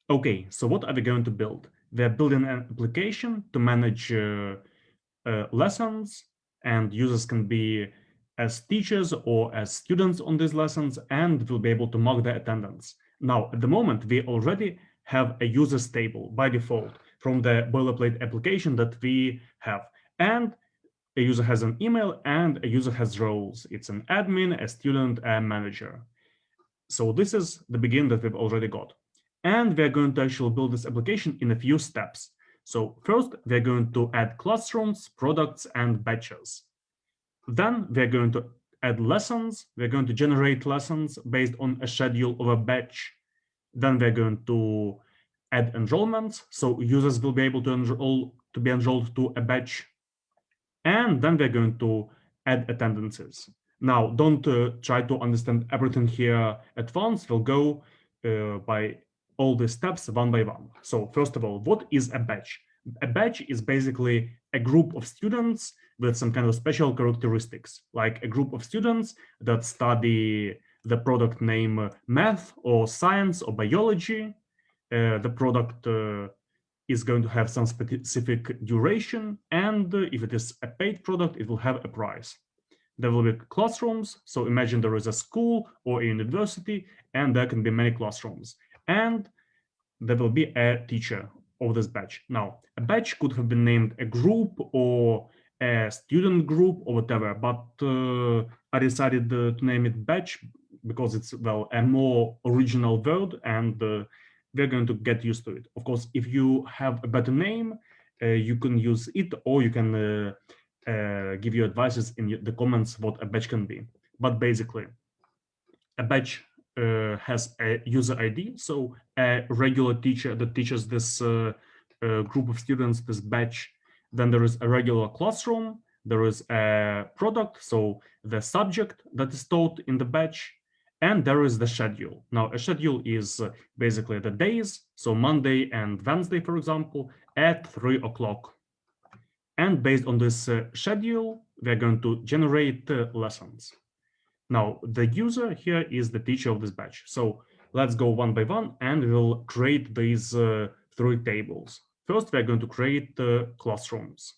Okay, so what are we going to build? We're building an application to manage lessons, and users can be as teachers or as students on these lessons, and will be able to mark their attendance. Now, at the moment, we already have a users table by default from the boilerplate application that we have. And a user has an email and a user has roles. It's an admin, a student, a manager. So this is the begin that we've already got. And we're going to actually build this application in a few steps. So first, we're going to add classrooms, products, and batches. Then we're going to add lessons. We're going to generate lessons based on a schedule of a batch. Then we're going to add enrollments. So users will be able to be enrolled to a batch. And then we're going to add attendances. Now, don't try to understand everything here at once. We'll go by all the steps one by one. So first of all, what is a batch? A batch is basically a group of students with some kind of special characteristics, like a group of students that study the product name math or science or biology. The product is going to have some specific duration, and if it is a paid product, it will have a price. There will be classrooms, so imagine there is a school or a university, and there can be many classrooms, and there will be a teacher of this batch. Now, a batch could have been named a group or a student group or whatever, but I decided to name it batch because it's, well, a more original word, and we're going to get used to it. Of course, if you have a better name, you can use it, or you can give you advices in the comments what a batch can be. But basically, a batch has a user ID, so a regular teacher that teaches this group of students, this batch. Then there is a regular classroom, there is a product, so the subject that is taught in the batch, and there is the schedule. Now, a schedule is basically the days, so Monday and Wednesday, for example, at 3 o'clock. And based on this schedule, we're going to generate lessons. Now, the user here is the teacher of this batch. So let's go one by one, and we'll create these three tables. First, we're going to create classrooms.